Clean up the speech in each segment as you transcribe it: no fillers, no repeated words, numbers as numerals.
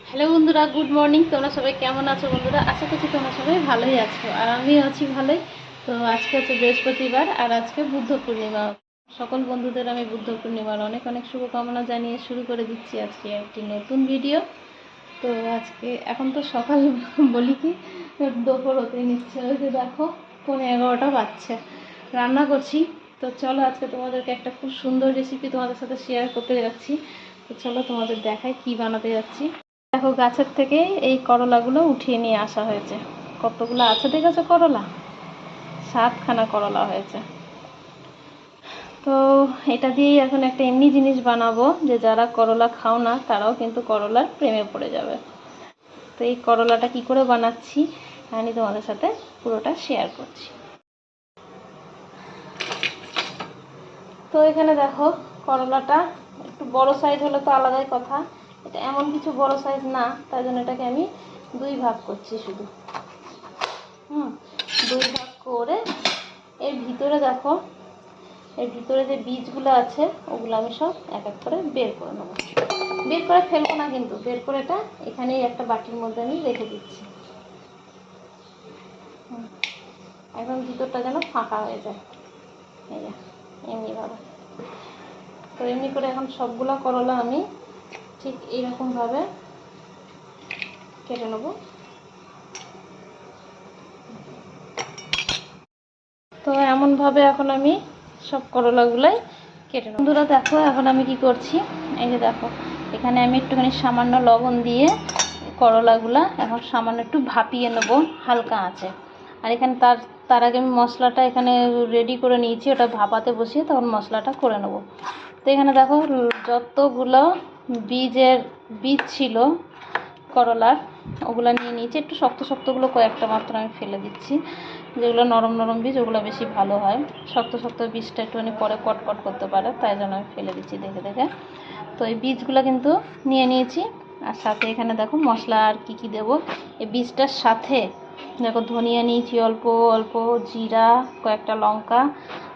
Hello বন্ধুরা, good morning. তোমরা সবাই কেমন আছো বন্ধুরা? আশা করছি তোমরা সবাই ভালোই আছো, আর আমিও আছি ভালোই। তো আজকে হচ্ছে বৃহস্পতিবার, আর আজকে বুদ্ধ পূর্ণিমা। সকল বন্ধুদের আমি বুদ্ধ পূর্ণিমার অনেক অনেক শুভকামনা জানিয়ে শুরু করে দিচ্ছি আজকে একটি নতুন ভিডিও। তো আজকে এখন তো সকাল বলি কি, দুপুর হতে নিচ্ছে। ওই যে দেখো 11:30 বাজছে, রান্না করছি। তো চলো আজকে তোমাদেরকে একটা খুব সুন্দর রেসিপি তোমাদের সাথে শেয়ার করতে যাচ্ছি। তো চলো তোমাদের দেখাই কি বানাতে যাচ্ছি। দেখো, গাছের থেকে এই করলাগুলো উঠিয়ে নিয়ে আসা হয়েছে। কতগুলো আছে দেখেছো করলা? 7খানা করলা হয়েছে। তো এটা দিয়েই এখন একটা এমনি জিনিস বানাবো যে যারা করলা খাও না তারাও কিন্তু করলার প্রেমে পড়ে যাবে। তো এই করলাটা কি করে বানাচ্ছি আমি তোমাদের সাথে পুরোটা শেয়ার করছি। তো এখানে দেখো, করলাটা একটু বড় সাইজ হলে তো আলাদাই কথা। এটা এমন কিছু বড় সাইজ না, তাই জন্য এটাকে আমি 2 ভাগ করছি শুধু। 2 ভাগ করে এর ভিতরে দেখো, এর ভিতরে যে বীজগুলো আছে ওগুলো আমি সব এক এক করে বের করে নেবো। বের করে ফেলবো না কিন্তু, বের করে এটা এখানেই একটা বাটির মধ্যে আমি রেখে দিচ্ছি। একদম ভিতরটা যেন ফাঁকা হয়ে যায়, এই যে এমনিভাবে। তো এমনি করে এখন সবগুলো করলা আমি ঠিক এইরকমভাবে কেটে নেবো। তো এমনভাবে এখন আমি সব করলাগুলাই কেটে নেব। বন্ধুরা দেখো, এখন আমি কি করছি, এই যে দেখো এখানে আমি একটুখানি সামান্য লবণ দিয়ে করলাগুলা এখন সামান্য একটু ভাপিয়ে নেব হালকা আঁচে। আর এখানে তার আগে আমি মশলাটা এখানে রেডি করে নিয়েছি, ওটা ভাপাতে বসিয়ে তখন মশলাটা করে নেব। তো এখানে দেখো যতগুলো বীজ ছিল করলার ওগুলো নিয়ে নিয়েছি। একটু শক্ত শক্তগুলো কয়েকটা মাত্র আমি ফেলে দিচ্ছি, যেগুলো নরম নরম বীজ ওগুলো বেশি ভালো হয়। শক্ত শক্ত বীজটা একটুখানি পরে কটকট করতে পারে, তাই জন্য আমি ফেলে দিচ্ছি দেখে দেখে। তো এই বীজগুলো কিন্তু নিয়ে নিয়েছি। আর সাথে এখানে দেখো মশলা আর কি কি দেবো এই বীজটার সাথে। দেখো ধনিয়া নিয়েছি অল্প অল্প, জিরা, কয়েকটা লঙ্কা,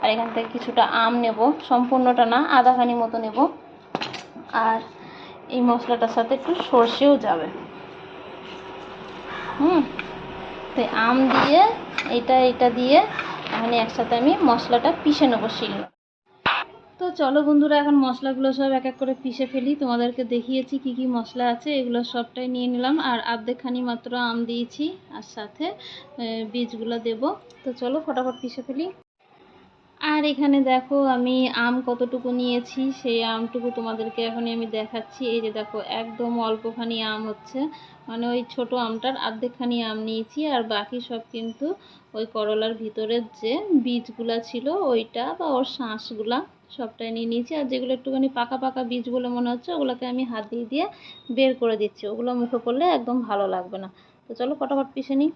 আর এখান থেকে কিছুটা আম নেব, সম্পূর্ণটা না, আধাখানি মতো নেব। আর এই মশলাটার সাথে একটু সর্ষেও যাবে। তো আম দিয়ে এটা দিয়ে এখন একসাথে আমি মশলাটা পিষে নেবো শিল। তো চলো বন্ধুরা, এখন মশলাগুলো সব এক এক করে পিষে ফেলি। তোমাদেরকে দেখিয়েছি কি কি মশলা আছে, এগুলো সবটাই নিয়ে নিলাম। আর আর্ধেকখানি মাত্র আম দিয়েছি, আর সাথে বীজগুলো দেব। তো চলো ফটাফট পিষে ফেলি। আর এখানে দেখো আমি আম কতটুকু নিয়েছি সেই আমটুকু তোমাদেরকে এখনই আমি দেখাচ্ছি। এই যে দেখো একদম অল্পখানি আম হচ্ছে, মানে ওই ছোট আমটার অর্ধেকখানি আম নিয়েছি। আর বাকি সব কিন্তু ওই করলার ভিতরের যে বীজগুলা ছিল ওইটা বা ওর শাঁসগুলা সবটাই নিয়ে নিয়েছি। আর যেগুলো একটুখানি পাকা পাকা বীজ বলে মনে হচ্ছে ওগুলোকে আমি হাত দিয়ে দিয়ে বের করে দিচ্ছি, ওগুলো মুখে করলে একদম ভালো লাগবে না। তো চলো ফটাফট পিষে নিই।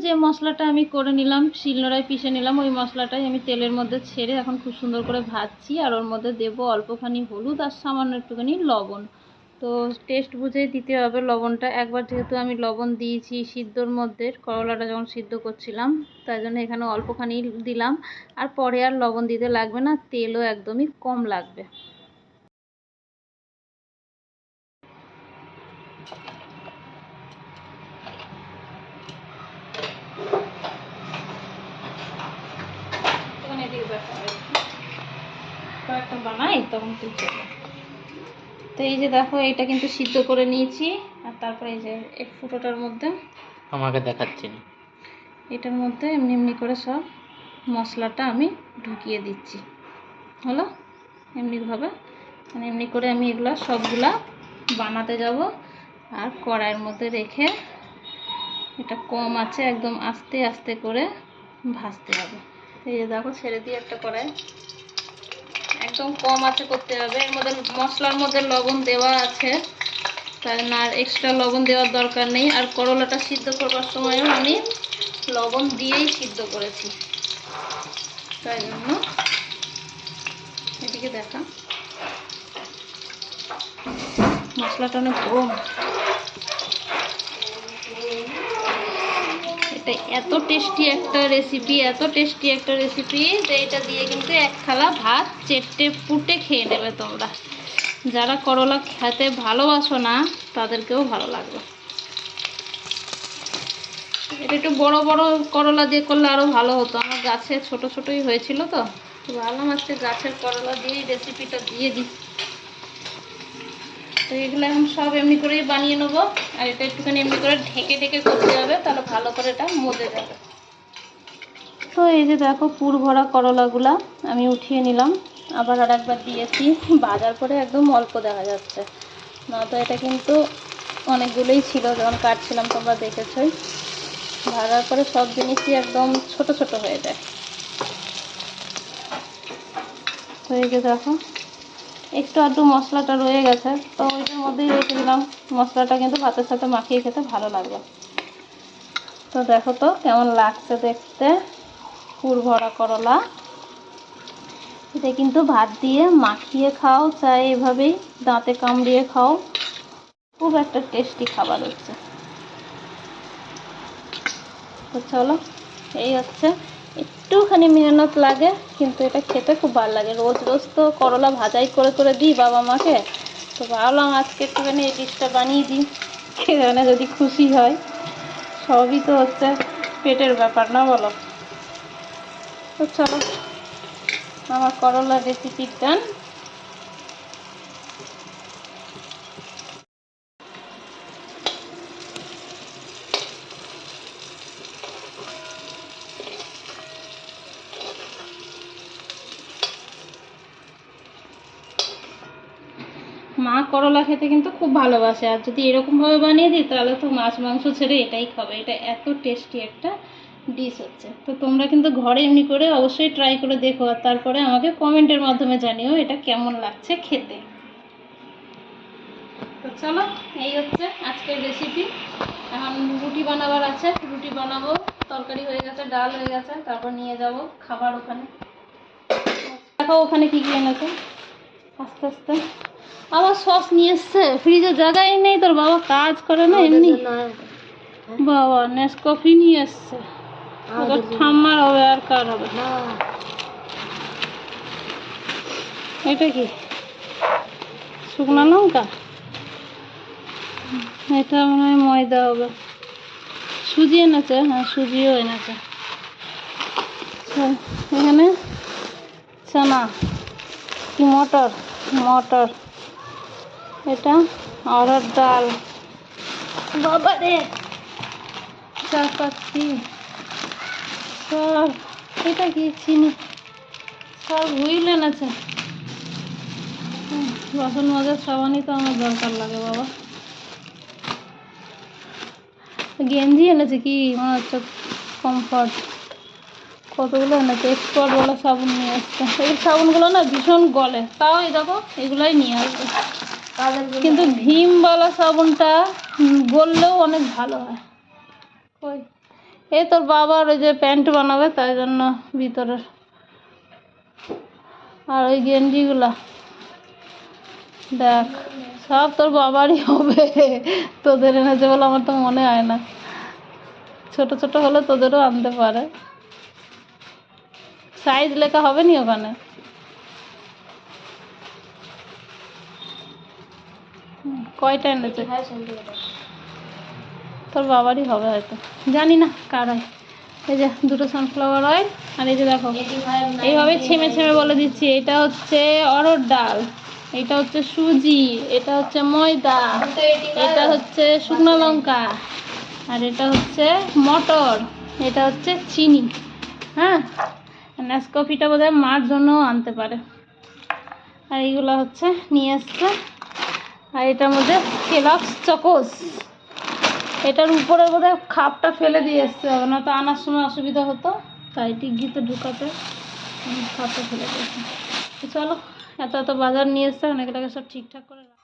যে মশলাটা আমি করে নিলাম, শিলনোড়ায় পিষে নিলাম, ওই মশলাটাই আমি তেলের মধ্যে ছেড়ে এখন খুব সুন্দর করে ভাজছি। আর ওর মধ্যে দেব অল্পখানি হলুদ আর সামান্য একটুখানি লবণ। তো টেস্ট বুঝেই দিতে হবে লবণটা। একবার যেহেতু আমি লবণ দিয়েছি সিদ্ধর মধ্যে, করলাটা যখন সিদ্ধ করছিলাম, তাই জন্য এখানে অল্পখানি দিলাম। আর পরে আর লবণ দিতে লাগবে না, তেলও একদমই কম লাগবে। এদিকে একটা বানাই তখন তুই চলে। তো এই যে দেখো এটা কিন্তু সিদ্ধ করে নিয়েছি, আর তারপরে এই যে এক ফুটোটার মধ্যে আমাকে দেখাচ্ছি না, এটার মধ্যে এমনি এমনি করে সব মশলাটা আমি ঢুকিয়ে দিচ্ছি। হলো এমনিভাবে, মানে এমনি করে আমি এগুলা সবগুলা বানাতে যাব। আর কড়াইয়ের মধ্যে রেখে এটা কম আছে একদম আস্তে আস্তে করে ভাজতে হবে। এই যে দেখো ছেড়ে দিয়ে একটা কড়াই একদম কম আছে করতে হবে। এর মধ্যে মশলার মধ্যে লবণ দেওয়া আছে, তাই না আর এক্সট্রা লবণ দেওয়ার দরকার নেই। আর করলাটা সিদ্ধ করবার সময়ও আমি লবণ দিয়েই সিদ্ধ করেছি, তাই জন্য এদিকে দেখা মশলাটা অনেক কম। এটা এত টেস্টি একটা রেসিপি, এত টেস্টি একটা রেসিপি যে এটা দিয়ে কিন্তু এক থালা ভাত চেটে পুটে খেয়ে নেবে তোমরা। যারা করলা খেতে ভালোবাসো না তাদেরকেও ভালো লাগবে। এটা একটু বড় বড় করলা দিয়ে করলে আরও ভালো হতো, আমার গাছে ছোট ছোটই হয়েছিল তো ভাবলাম আজকে গাছের করলা দিয়েই রেসিপিটা দিয়ে দিই। তো এগুলো এখন সব এমনি করেই বানিয়ে নেবো, আর এটা একটুখানি এমনি করে ঢেকে ঢেকে করতে হবে, তাহলে ভালো করে এটা মজে যাবে। তো এই যে দেখো পুর ভরা করলাগুলা আমি উঠিয়ে নিলাম, আবার আর একবার দিয়েছি। বাজার পরে একদম অল্প দেখা যাচ্ছে, না তো এটা কিন্তু অনেকগুলোই ছিল যখন কাটছিলাম, তোমরা দেখেছই। ভাজার পরে সব জিনিসই একদম ছোট ছোট হয়ে যায়। তো এই যে দেখো একটু আধটু মশলাটা রয়ে গেছে, তো ওইটার মধ্যেই রেখে দিলাম। মশলাটা কিন্তু ভাতের সাথে মাখিয়ে খেতে ভালো লাগবে। তো দেখো তো কেমন লাগছে দেখতে, পুর ভরা করলা। এটা কিন্তু ভাত দিয়ে মাখিয়ে খাও, চাই এভাবেই দাঁতে কামড়িয়ে খাও, খুব একটা টেস্টি খাবার হচ্ছে। তো চলো এই হচ্ছে, একটুখানি মেহনত লাগে কিন্তু এটা খেতে খুব ভালো লাগে। রোজ রোজ তো করলা ভাজাই করে করে দিই বাবা মাকে, তো ভাবলাম আজকে একটুখানি এই ডিশটা বানিয়ে দিই, খেয়ে যদি খুশি হয়। সবই তো হচ্ছে পেটের ব্যাপার, না বলো? তো চলো আমার করলার রেসিপি ডান। মা করলা খেতে কিন্তু খুব ভালোবাসে, আর যদি এরকমভাবে বানিয়ে দিই তাহলে তো মাছ মাংস ছেড়ে এটাই খাবে। এটা এত টেস্টি একটা ডিশ হচ্ছে। তো তোমরা কিন্তু ঘরে এমনি করে অবশ্যই ট্রাই করে দেখো, আর তারপরে আমাকে কমেন্টের মাধ্যমে জানিও এটা কেমন লাগছে খেতে। তো চলো এই হচ্ছে আজকের রেসিপি। এখন রুটি বানাবার আছে, রুটি বানাবো। তরকারি হয়ে গেছে, ডাল হয়ে গেছে, তারপর নিয়ে যাব খাবার ওখানে। দেখো ওখানে কি কি এনেছে, আস্তে আস্তে। আবার সস নিয়ে এসছে, ফ্রিজে জায়গাই নেই। তোর বাবা কাজ করে না এমনি? বাবা নেসকফি নিয়ে এসছে, ওটা ঠাম্মার হবে আর কার হবে? এটা কি শুকনো লঙ্কা? এটা মনে হয় ময়দা হবে। সুজি এনেছে, হ্যাঁ সুজিও এনেছে। এখানে চানা কি মটর, মটর। এটা অরহর ডাল। বাবা রে, চা পাচ্ছি সব। এটা কি চিনি, সব হুইল এনেছে। বাসন মাজার সাবানই তো আমার দরকার লাগে বাবা। গেঞ্জি এনেছে কি মনে হচ্ছে কমফর্ট। কতগুলো এনেছে, এক্সপার্ট বলা সাবুন নিয়ে আসছে। এই সাবুনগুলো না ভীষণ গলে, তাও এই দেখো এগুলাই নিয়ে আসবে। কিন্তু ভীমওয়ালা সাবুনটা গললেও অনেক ভালো হয়। কই এই তোর বাবার ওই যে প্যান্ট বানাবে তাই জন্য ভিতরের, আর ওই গেঞ্জিগুলা দেখ সব তোর বাবারই হবে। তোদের এনেছে বলে আমার তো মনে হয় না, ছোট ছোট হলে তোদেরও আনতে পারে। সাইজ লেখা হবে নি ওখানে? কয়টা এনেছে? তোর বাবারই হবে হয়তো, জানি না কার হয়। এই যে দুটো সানফ্লাওয়ার অয়েল, আর এই যে দেখো এইভাবে ছেমে ছেমে বলে দিচ্ছি, এটা হচ্ছে অরহর ডাল, এটা হচ্ছে সুজি, এটা হচ্ছে ময়দা, এটা হচ্ছে শুকনো লঙ্কা, আর এটা হচ্ছে মটর, এটা হচ্ছে চিনি। হ্যাঁ, নেসকফিটা বোধহয় মার জন্যও আনতে পারে। আর এইগুলো হচ্ছে নিয়ে আসছে, আর এটার মধ্যে কেলগস চকোস, এটার উপরে বোধহয় খাপটা ফেলে দিয়ে এসছে, হবে না তো আনার সময় অসুবিধা হতো, তাই টিকগিতে ঢুকাতে খাপটা ফেলে দিয়েছে। তো চলো, এত এত বাজার নিয়ে এসছে, অনেকটাকে সব ঠিকঠাক করে রাখ।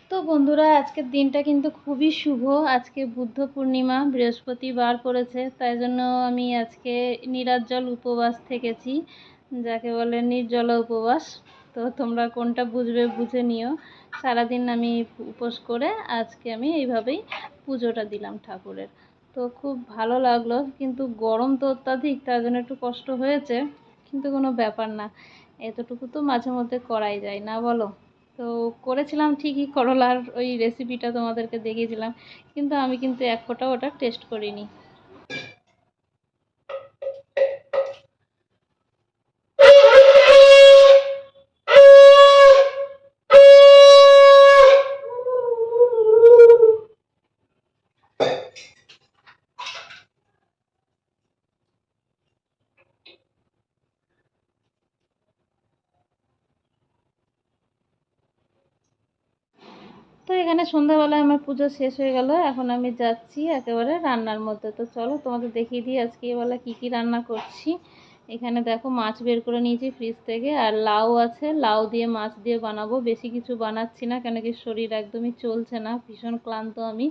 তো বন্ধুরা, আজকের দিনটা কিন্তু খুবই শুভ। আজকে বুদ্ধ পূর্ণিমা, বৃহস্পতিবার পড়েছে, তাই জন্য আমি আজকে নিরাজ্জল উপবাস থেকেছি, যাকে বলে নির্জলা উপবাস। তো তোমরা কোনটা বুঝবে বুঝে নিও। সারাদিন আমি উপোস করে আজকে আমি এইভাবেই পুজোটা দিলাম ঠাকুরের। তো খুব ভালো লাগলো, কিন্তু গরম তো অত্যাধিক, তার জন্য একটু কষ্ট হয়েছে, কিন্তু কোনো ব্যাপার না, এতটুকু তো মাঝে মধ্যে করাই যায়, না বলো? তো করেছিলাম ঠিকই, করলার ওই রেসিপিটা তোমাদেরকে দেখিয়েছিলাম, কিন্তু আমি কিন্তু এক ফোঁটাও ওটা টেস্ট করিনি। তো এখানে সন্ধ্যাবেলায় আমার পুজো শেষ হয়ে গেল, এখন আমি যাচ্ছি একেবারে রান্নার মধ্যে। তো চলো তোমাদের দেখিয়ে দিই আজকে এবেলা কী কী রান্না করছি। এখানে দেখো মাছ বের করে নিয়েছি ফ্রিজ থেকে, আর লাউ আছে, লাউ দিয়ে মাছ দিয়ে বানাবো। বেশি কিছু বানাচ্ছি না, কেন কি শরীর একদমই চলছে না, ভীষণ ক্লান্ত আমি,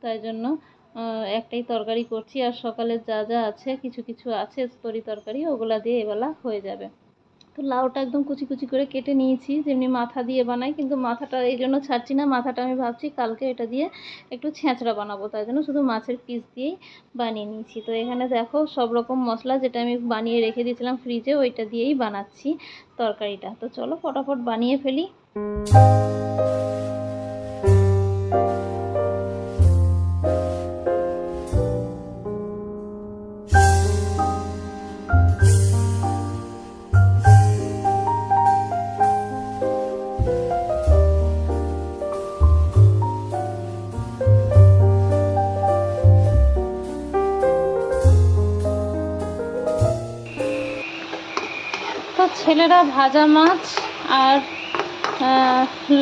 তাই জন্য একটাই তরকারি করছি। আর সকালে যা যা আছে কিছু কিছু আছে তরি তরকারি, ওগুলা দিয়ে এবেলা হয়ে যাবে। তো লাউটা একদম কুচি কুচি করে কেটে নিয়েছি, যেমনি মাথা দিয়ে বানাই, কিন্তু মাথাটা এই জন্য ছাড়ছি না, মাথাটা আমি ভাবছি কালকে এটা দিয়ে একটু ছেঁচড়া বানাবো, তাই জন্য শুধু মাছের পিস দিয়েই বানিয়ে নিয়েছি। তো এখানে দেখো সব রকম মশলা যেটা আমি বানিয়ে রেখে দিয়েছিলাম ফ্রিজে, ওইটা দিয়েই বানাচ্ছি তরকারিটা। তো চলো ফটাফট বানিয়ে ফেলি। তো ছেলেরা ভাজা মাছ আর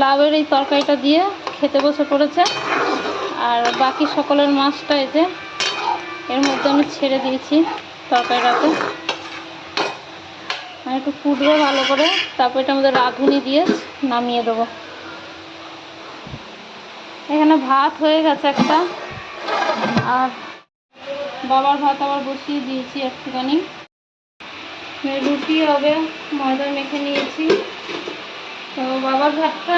লাউয়ের এই তরকারিটা দিয়ে খেতে বসে পড়েছে, আর বাকি সকলের মাছটা এই যে এর মধ্যে আমি ছেড়ে দিয়েছি তরকারিটাতে। আর একটু ফুটবে ভালো করে, তারপর এটার মধ্যে রাঁধুনি দিয়ে নামিয়ে দেবো। এখানে ভাত হয়ে গেছে একটা, আর বাবার ভাত আবার বসিয়ে দিয়েছি একটুখানি। রুটি হবে, ময়দা মেখে নিয়েছি। তো বাবার ভাতটা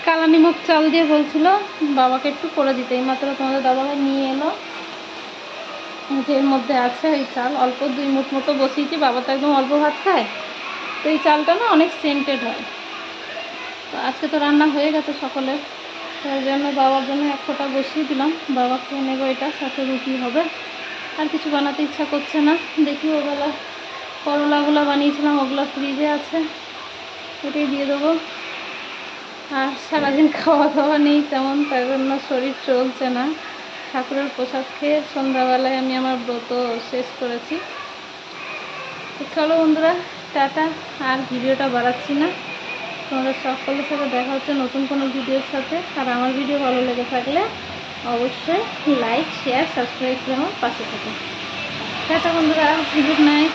কালা নিমক চাল দিয়ে বলছিল বাবাকে একটু করে দিতে, এইমাত্র তোমাদের দাদাভাই নিয়ে এলো, যে এর মধ্যে আছে এই চাল, অল্প 2 মুঠ মতো বসিয়েছি। বাবা তো একদম অল্প ভাত খায়, তো এই চালটা না অনেক সেন্টেড হয়। তো আজকে তো রান্না হয়ে গেছে সকলের, তাই জন্য বাবার জন্য 1 ফোঁটা বসিয়ে দিলাম, বাবা খেয়ে নেবো এটা, সাথে রুটি হবে। আর কিছু বানাতে ইচ্ছা করছে না, দেখি ওবেলা করলাগুলো বানিয়েছিলাম ওগুলো ফ্রিজে আছে, ওটাই দিয়ে দেবো। আর সারাদিন খাওয়া দাওয়া নেই তেমন, তাই জন্য শরীর চলছে না। ঠাকুরের প্রসাদ খেয়ে সন্ধ্যাবেলায় আমি আমার ব্রত শেষ করেছি। তো চলো বন্ধুরা, টাটা, আর ভিডিওটা বাড়াচ্ছি না, তোমাদের সকলের সাথে দেখা হচ্ছে নতুন কোনো ভিডিওর সাথে। আর আমার ভিডিও ভালো লেগে থাকলে অবশ্যই লাইক, শেয়ার, সাবস্ক্রাইব করে আমার পাশে থেকে। টাটা বন্ধুরা, গুড নাইট।